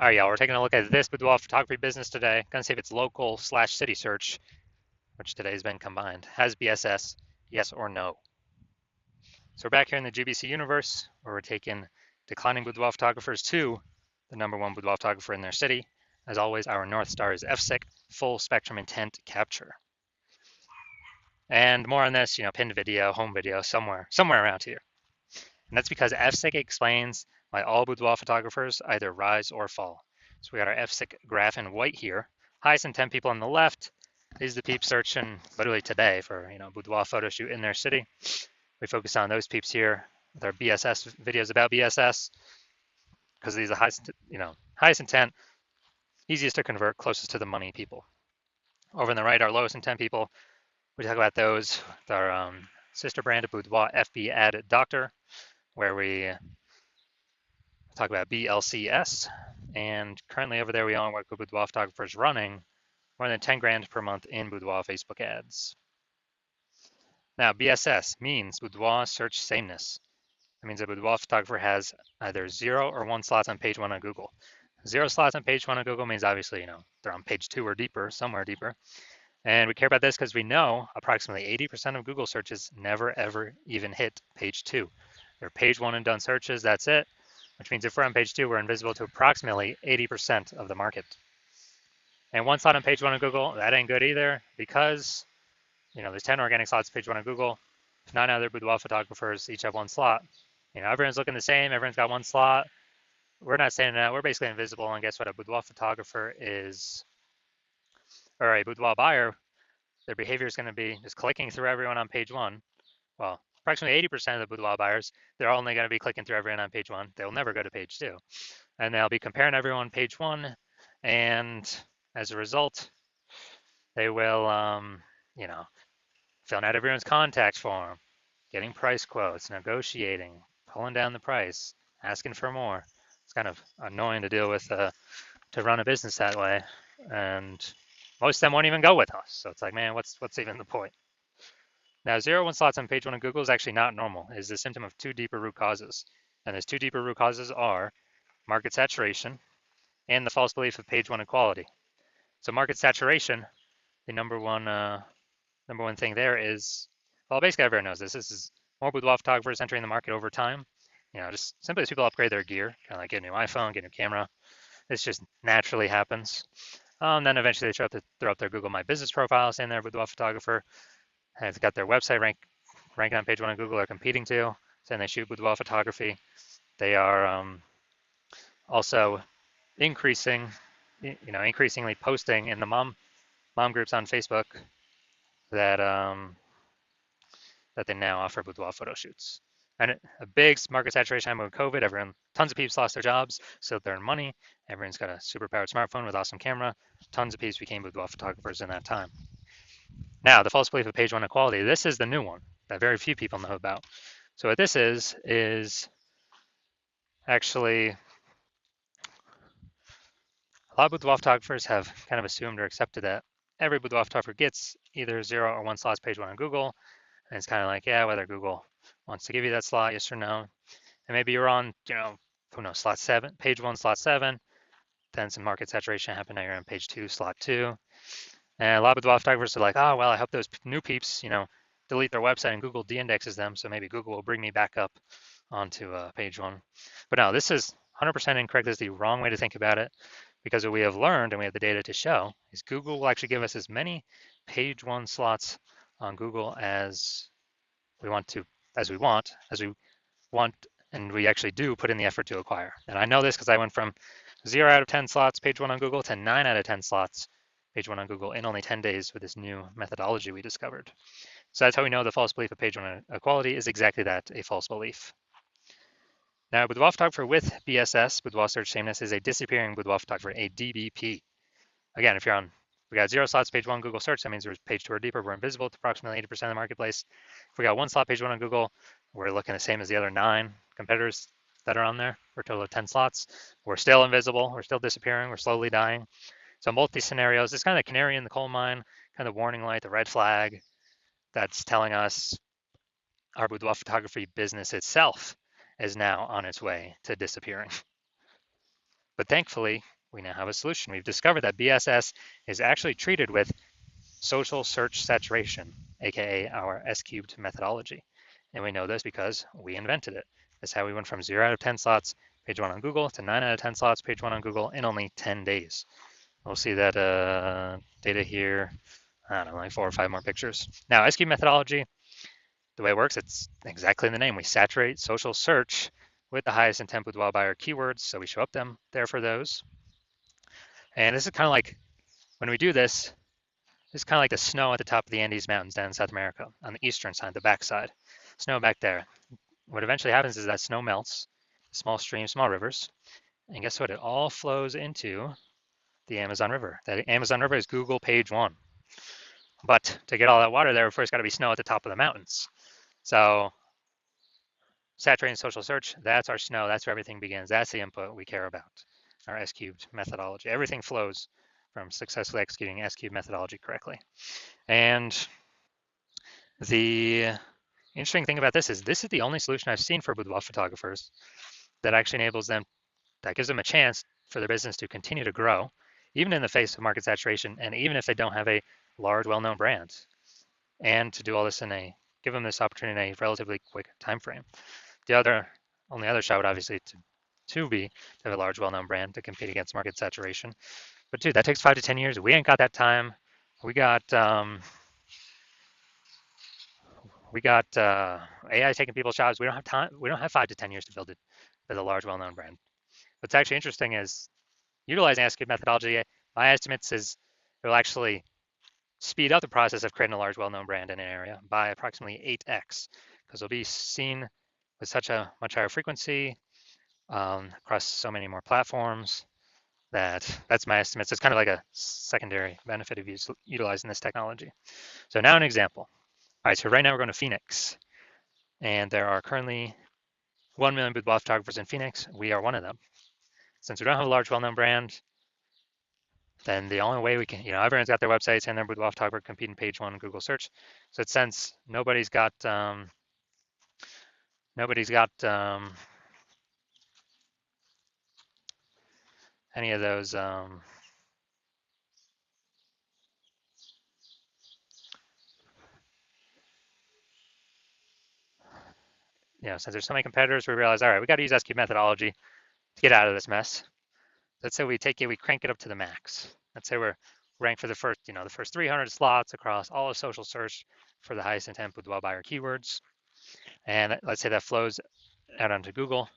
All right, y'all, we're taking a look at this boudoir photography business today. Gonna see if it's local/city search, which today has been combined. Has BSS, yes or no? So we're back here in the GBC universe where we're taking declining boudoir photographers to the #1 boudoir photographer in their city. As always, our North Star is FSIC, full spectrum intent capture. And more on this, pinned video, home video, somewhere around here. And that's because FSIC explains why all boudoir photographers either rise or fall. So we got our FSIC graph in white here. Highest intent people on the left. These are the peeps searching literally today for boudoir photo shoot in their city. We focus on those peeps here with our BSS videos about BSS because these are highest intent, easiest to convert, closest to the money people. Over on the right, our lowest intent people. We talk about those with our sister brand of Boudoir FB Ad Doctor, where we talk about BLCS. And currently over there, we only work with boudoir photographers running more than 10 grand per month in boudoir Facebook ads. Now, BSS means boudoir search sameness. It means a boudoir photographer has either 0 or 1 slots on page 1 on Google. 0 slots on page 1 on Google means obviously, they're on page 2 or deeper, somewhere deeper. And we care about this because we know approximately 80% of Google searches never ever even hit page 2. They're page 1 and done searches, that's it. Which means if we're on page 2, we're invisible to approximately 80% of the market. And 1 slot on page 1 on Google, that ain't good either because, there's 10 organic slots on page 1 on Google. 9 other boudoir photographers each have 1 slot. Everyone's looking the same, everyone's got 1 slot. We're not saying that, we're basically invisible, and guess what? A boudoir photographer is, or a boudoir buyer, their behavior is going to be just clicking through everyone on page 1. Well, approximately 80% of the boudoir buyers, they're only going to be clicking through everyone on page 1. They'll never go to page 2. And they'll be comparing everyone on page 1. And as a result, they will, filling out everyone's contact form, getting price quotes, negotiating, pulling down the price, asking for more. It's kind of annoying to deal with to run a business that way. And most of them won't even go with us. So it's like, man, what's even the point? Now, 0-1 slots on page 1 of Google is actually not normal. It is a symptom of 2 deeper root causes. And those 2 deeper root causes are market saturation and the false belief of page 1 equality. So market saturation, the number one thing there is, well, basically everyone knows this. This is more boudoir photographers entering the market over time. Just simply as people upgrade their gear, kind of like get a new iPhone, get a new camera. This just naturally happens. Then eventually they throw up their Google My Business profile saying they're a boudoir photographer. They've got their website ranking on page 1 on Google. They're competing to, saying they shoot boudoir photography. They are also increasingly posting in the mom groups on Facebook that they now offer boudoir photo shoots. And a big market saturation time with COVID, tons of people lost their jobs, so they earn money. Everyone's got a super powered smartphone with awesome camera. Tons of people became boudoir photographers in that time. Now, the false belief of page 1 equality, this is the new one that very few people know about. So what this is actually a lot of boudoir photographers have kind of assumed or accepted that every boudoir photographer gets either 0 or 1 slots page 1 on Google. And it's kind of like, yeah, whether Google wants to give you that slot, yes or no. And maybe you're on, who knows, slot 7, page 1, slot 7. Then some market saturation happened. Now you're on page 2, slot 2. And a lot of boudoir photographers are like, oh, well, I hope those new peeps, delete their website and Google de-indexes them. So maybe Google will bring me back up onto page 1. But no, this is 100% incorrect. This is the wrong way to think about it, because what we have learned and we have the data to show is Google will actually give us as many page 1 slots on Google as we want, and we actually do put in the effort to acquire. And I know this because I went from 0 out of 10 slots page 1 on Google to 9 out of 10 slots page 1 on Google in only 10 days with this new methodology we discovered. So that's how we know the false belief of page 1 equality is exactly that, a false belief. Now, boudoir photographer with BSS, boudoir search sameness, is a disappearing boudoir photographer, a DBP. Again, if we got 0 slots page 1 Google search, that means we're page 2 or deeper, we're invisible to approximately 80% of the marketplace. If we got 1 slot page 1 on Google, we're looking the same as the other 9 competitors that are on there for a total of 10 slots. We're still invisible, we're still disappearing, we're slowly dying. So multi scenarios, it's kind of the canary in the coal mine, kind of warning light, the red flag that's telling us our boudoir photography business itself is now on its way to disappearing. But thankfully, we now have a solution. We've discovered that BSS is actually treated with social search saturation, aka our S-cubed methodology. And we know this because we invented it. That's how we went from 0 out of 10 slots, page 1 on Google, to 9 out of 10 slots, page 1 on Google in only 10 days. We'll see that data here, I don't know, like 4 or 5 more pictures. Now, S-cubed methodology, the way it works, it's exactly in the name. We saturate social search with the highest intent boudoir buyer keywords, so we show up them there for those. And this is kind of like, when we do this, it's kind of like the snow at the top of the Andes Mountains down in South America on the eastern side, the backside. Snow back there. What eventually happens is that snow melts, small streams, small rivers, and guess what? It all flows into the Amazon River. That Amazon River is Google page 1. But to get all that water there, first got to be snow at the top of the mountains. So saturating social search, that's our snow. That's where everything begins. That's the input we care about, our S-cubed methodology. Everything flows from successfully executing S-cubed methodology correctly. And the interesting thing about this is the only solution I've seen for boudoir photographers that actually enables them, that gives them a chance for their business to continue to grow, even in the face of market saturation, and even if they don't have a large, well-known brand, and to do all this give them this opportunity in a relatively quick time frame. The only other shot would obviously to have a large, well-known brand to compete against market saturation. But dude, that takes 5 to 10 years. We ain't got that time. We got AI taking people's jobs. We don't have time. We don't have 5 to 10 years to build it as a large, well-known brand. What's actually interesting is utilizing S-cubed methodology. My estimates is it will actually speed up the process of creating a large, well-known brand in an area by approximately 8x, because it'll be seen with such a much higher frequency across so many more platforms. That's my estimates. It's kind of like a secondary benefit of utilizing this technology. So now an example. All right, so right now we're going to Phoenix, and there are currently 1 million boudoir photographers in Phoenix. We are one of them. Since we don't have a large, well-known brand, then the only way we can, everyone's got their websites and their boudoir photographer competing page 1 in Google search. So since nobody's got any of those since there's so many competitors, we realize, all right, we got to use S-cubed methodology to get out of this mess. Let's say we crank it up to the max. Let's say we're ranked for the first 300 slots across all of social search for the highest intent boudoir buyer keywords. And let's say that flows out onto Google.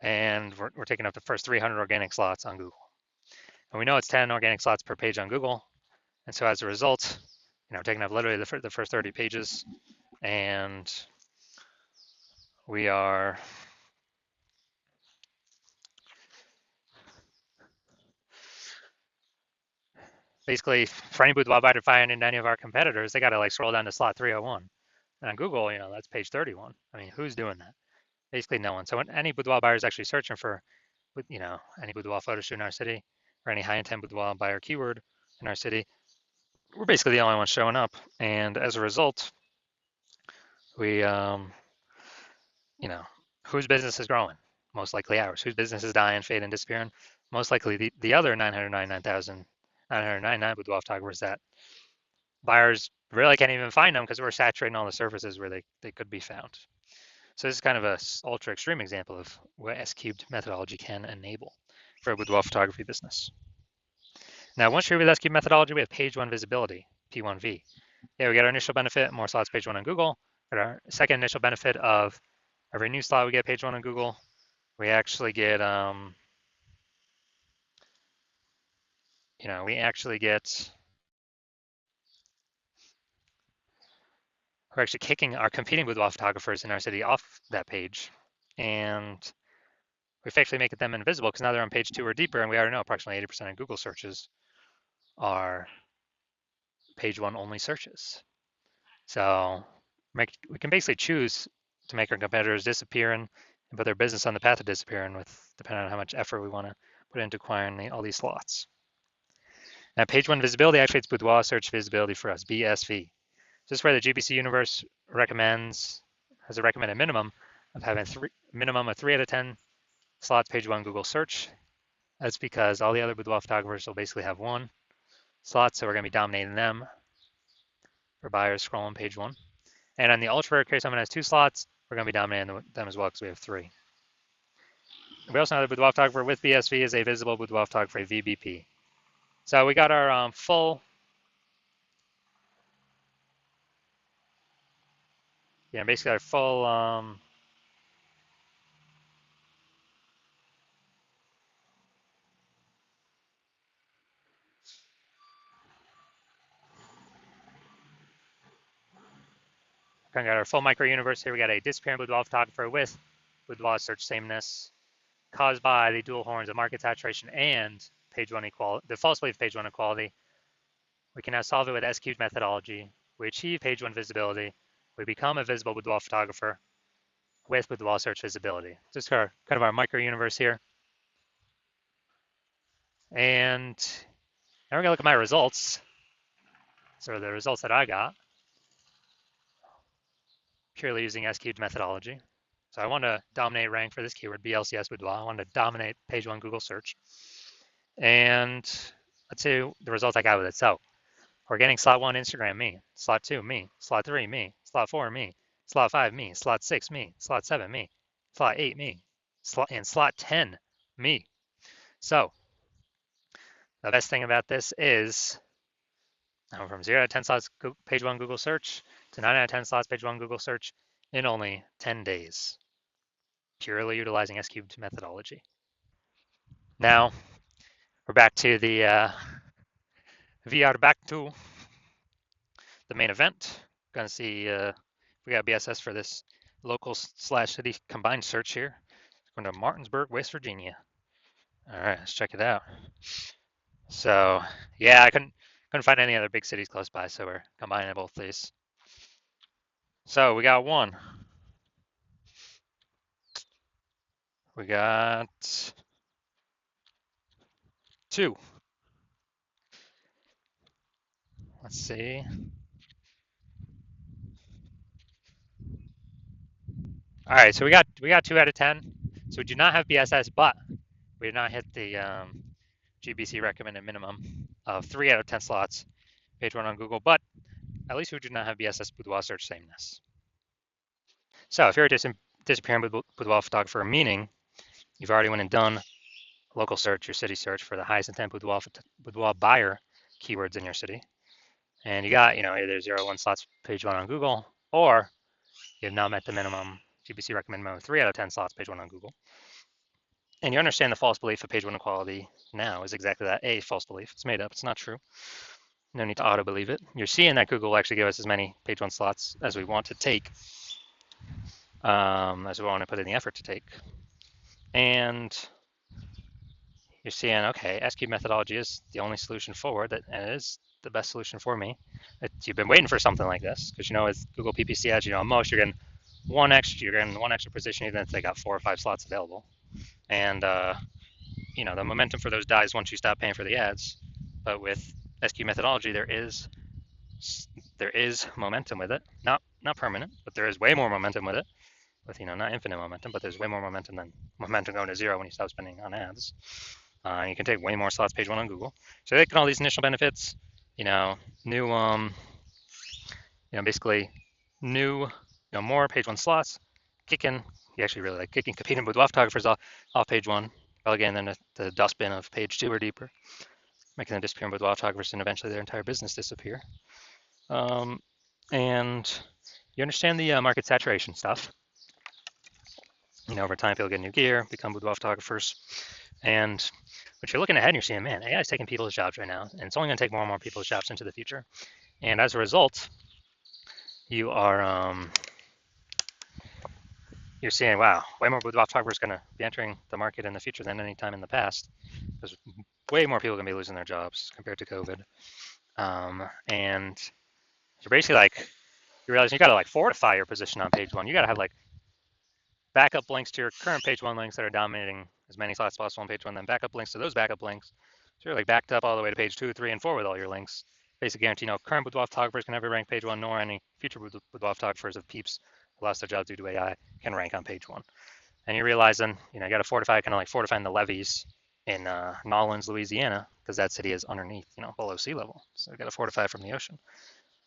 And we're taking up the first 300 organic slots on Google. And we know it's 10 organic slots per page on Google. And so as a result, taking up literally the first 30 pages, and we are basically, for any boudoir buyer to find any of our competitors, they got to scroll down to slot 301. And on Google, that's page 31. I mean, who's doing that? Basically no one. So when any boudoir buyer is actually searching for, any boudoir photo shoot in our city or any high intent boudoir buyer keyword in our city, we're basically the only ones showing up. And as a result, we, whose business is growing? Most likely ours. Whose business is dying, fading, disappearing? Most likely the other 999,999 boudoir photographers that buyers really can't even find them because we're saturating all the surfaces where they could be found. So this is kind of a ultra extreme example of what S-cubed methodology can enable for a boudoir photography business. Now, once you're with S-cubed methodology, we have page 1 visibility, P1V. Yeah, we get our initial benefit, more slots page 1 on Google. But our second initial benefit of every new slot we get page 1 on Google, we actually get, we're actually kicking our competing boudoir photographers in our city off that page, and we effectively make them invisible because now they're on page 2 or deeper, and we already know approximately 80% of Google searches are page 1 only searches. So we can basically choose to make our competitors disappear and put their business on the path of disappearing, depending on how much effort we want to put into acquiring all these slots. Now, page 1 visibility actuates boudoir search visibility for us, BSV. This is where the GPC universe has a recommended minimum of having minimum of 3 out of 10 slots page one Google search. That's because all the other boudoir photographers will basically have one slot, so we're going to be dominating them for buyers scrolling page one. And on the ultra rare case, someone has two slots, we're going to be dominating them as well because we have three. We also know the boudoir photographer with BSV is a visible boudoir photographer VBP. So we got our full, basically our full kind of got our full micro universe here. We got a disappearing boudoir photographer with boudoir search sameness caused by the dual horns of market saturation and page one equality, the false belief page one equality. We can now solve it with SQ methodology. We achieve page one visibility. We become a visible boudoir photographer with boudoir search visibility. Just kind of our micro universe here. And now we're gonna look at my results. So the results that I got, purely using SQ methodology. So I want to dominate rank for this keyword, BLCS boudoir. I want to dominate page one Google search. And let's see the results I got with it. So we're getting slot one, Instagram, me. Slot two, me. Slot three, me. Slot four, me. Slot five, me. Slot six, me. Slot seven, me. Slot eight, me. And slot 10, me. So the best thing about this is from 0 to 10 slots page one Google search to 9 out of 10 slots page one Google search in only 10 days, purely utilizing S-cubed methodology. Now we're back to the back to the main event. Gonna see if we got BSS for this local slash city combined search here. Going to Martinsburg, West Virginia. All right, let's check it out. So yeah, I couldn't find any other big cities close by, so we're combining both these. So we got one. We got two. Let's see. All right, so we got 2 out of 10. So we do not have BSS, but we did not hit the GBC recommended minimum of 3 out of 10 slots, page one on Google, but at least we do not have BSS boudoir search sameness. So if you're a disappearing boudoir photographer, meaning you've already went and done local search, your city search for the highest intent boudoir buyer keywords in your city, and you got either 0 1 slots page one on Google, or you have now met the minimum GBC recommend minimum 3 out of 10 slots page one on Google, and you understand the false belief of page one equality now is exactly that, a false belief. It's made up. It's not true. No need to auto believe it. You're seeing that Google will actually give us as many page one slots as we want to take, as we want to put in the effort to take, and you're seeing, okay, SQ methodology is the only solution forward, and it is the best solution for me. You've been waiting for something like this, because with Google PPC ads, at most you're getting one extra position, even if they got 4 or 5 slots available. And the momentum for those dies once you stop paying for the ads. But with SQ methodology, there is momentum with it. Not permanent, but there is way more momentum with it. With not infinite momentum, but there's way more momentum than momentum going to 0 when you stop spending on ads. You can take way more slots page one on Google. So they get all these initial benefits, new, basically new, more page one slots, kicking, you actually really like kicking competing boudoir photographers off page one, relegating them to the dustbin of page 2 or deeper, making them disappear in boudoir photographers and eventually their entire business disappear. And you understand the market saturation stuff. Over time, people get new gear, become boudoir photographers, and but you're looking ahead and you're seeing, man, AI is taking people's jobs right now, and it's only going to take more and more people's jobs into the future. And as a result, you are you're seeing, wow, way more boudoir photographers going to be entering the market in the future than any time in the past. There's way more people going to be losing their jobs compared to COVID. And you're basically you realize you got to fortify your position on page one. You got to have backup links to your current page one links that are dominating as many slots as possible on page one, then backup links to those backup links. So you're backed up all the way to page 2, 3, and 4 with all your links. Basically guarantee no current boudoir photographers can ever rank page one, nor any future boudoir photographers of peeps who lost their jobs due to AI can rank on page one. and you're realizing, you got to fortify, kind of like fortifying the levees in Nolens, Louisiana, because that city is underneath, below sea level. So you got to fortify it from the ocean.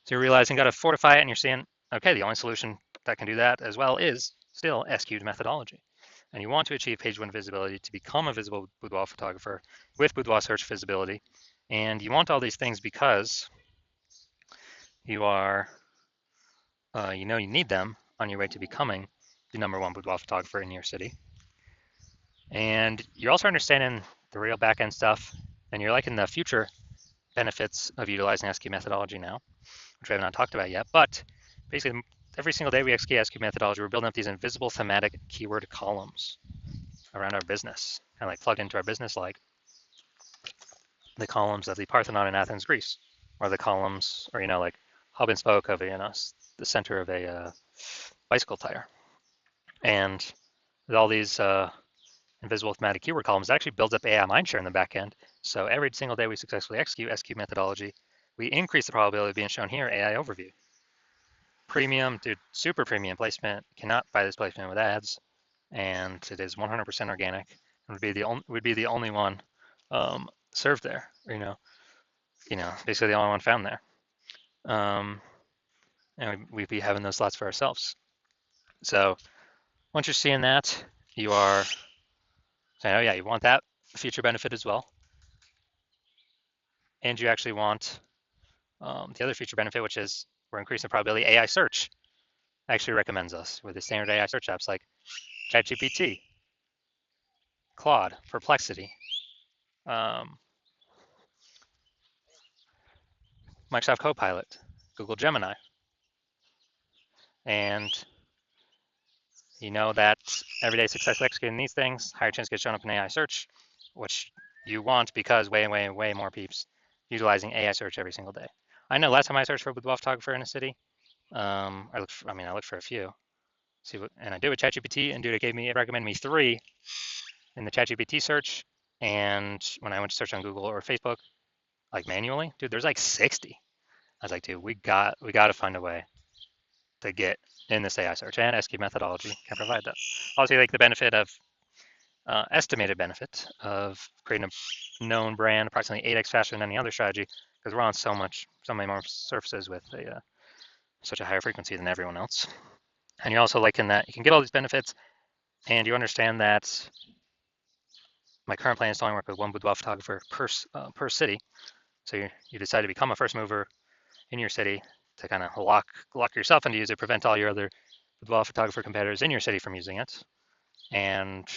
So you're realizing you got to fortify it, and you're seeing, okay, the only solution that can do that as well is still SQ'd methodology. And you want to achieve page one visibility to become a visible boudoir photographer with boudoir search visibility. And you want all these things because you are, you need them on your way to becoming the #1 boudoir photographer in your city. And you're also understanding the real back-end stuff, and you're liking the future benefits of utilizing SQ methodology now, which we have not talked about yet. But basically, every single day we execute SQ methodology, we're building up these invisible thematic keyword columns around our business, kind of like plugged into our business, like the columns of the Parthenon in Athens, Greece, or the columns, or like hub and spoke of the center of a bicycle tire. And with all these invisible thematic keyword columns, it actually builds up AI mindshare in the back end. So every single day we successfully execute SQ methodology, we increase the probability of being shown here AI overview. Premium, dude, super premium placement. Cannot buy this placement with ads, and it is 100% organic. And would be the only one served there. Basically the only one found there. And we'd be having those slots for ourselves. So once you're seeing that, you are saying, oh yeah, you want that feature benefit as well. And you actually want the other feature benefit, which is we're increasing the probability AI search actually recommends us with the standard AI search apps like ChatGPT, Claude, Perplexity, Microsoft Copilot, Google Gemini. And you know that everyday successfully executing these things, higher chance gets shown up in AI search, which you want because way, way, way more peeps utilizing AI search every single day. I know last time I searched for a boudoir photographer in a city, I looked for a few. And I did with ChatGPT, and dude, it recommended me 3 in the ChatGPT search. And when I went to search on Google or Facebook, like manually, dude, there's like 60. I was like, dude, we got to find a way to get in this AI search, and SQ methodology can provide that. Also, like the benefit of estimated benefit of creating a known brand approximately 8x faster than any other strategy, because we're on so many more surfaces with such a higher frequency than everyone else. And you're also liking that you can get all these benefits, and you understand that my current plan is to only work with one boudoir photographer per city. So you decide to become a first mover in your city to kind of lock yourself into use it, prevent all your other boudoir photographer competitors in your city from using it, and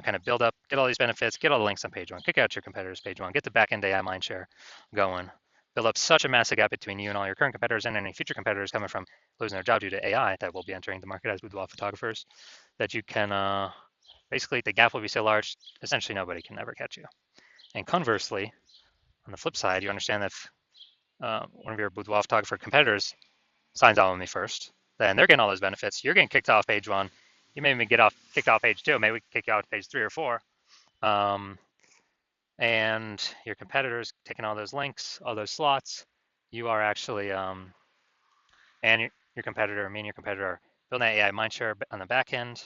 kind of build up, get all these benefits, get all the links on page one, kick out your competitors page one, get the back-end AI mindshare going, build up such a massive gap between you and all your current competitors and any future competitors coming from losing their job due to AI that will be entering the market as boudoir photographers, that you can basically the gap will be so large, essentially nobody can ever catch you. And conversely, on the flip side, you understand that if one of your boudoir photographer competitors signs on with me first, then they're getting all those benefits. You're getting kicked off page one. You may even kicked off page 2. Maybe we can kick you off page 3 or 4. And your competitors taking all those links, all those slots. You are actually, and your competitor, me and your competitor are building that AI mindshare on the back end.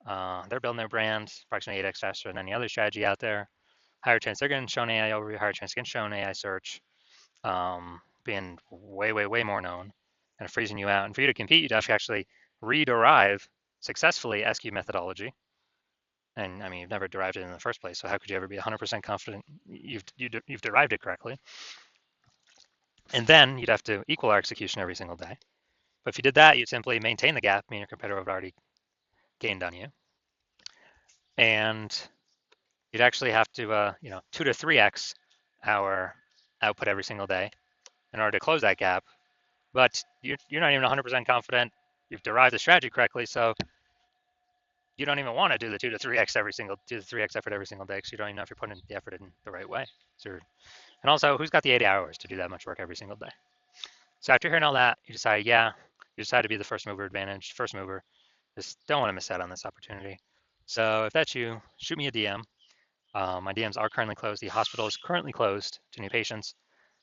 They're building their brand approximately 8x faster than any other strategy out there. Higher chance they're getting shown AI overview, higher chance getting shown AI search, being way, way, way more known and freezing you out. And for you to compete, you'd actually rederive successfully SQ methodology. And I mean, you've never derived it in the first place, so how could you ever be 100% confident you've derived it correctly? And then you'd have to equal our execution every single day. But if you did that, you'd simply maintain the gap, meaning your competitor would have already gained on you. And you'd actually have to, 2 to 3x our output every single day in order to close that gap. But you're not even 100% confident you've derived the strategy correctly, so you don't even want to do the 2 to 3x effort every single day, because you don't even know if you're putting the effort in the right way. And also, who's got the 80 hours to do that much work every single day? So after hearing all that, you decide to be the first mover advantage, first mover. Just don't want to miss out on this opportunity. So if that's you, shoot me a DM. My DMs are currently closed. The hospital is currently closed to new patients,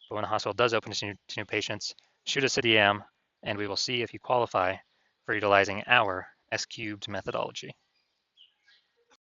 but when the hospital does open to new patients, shoot us a DM, and we will see if you qualify for utilizing our S-cubed methodology.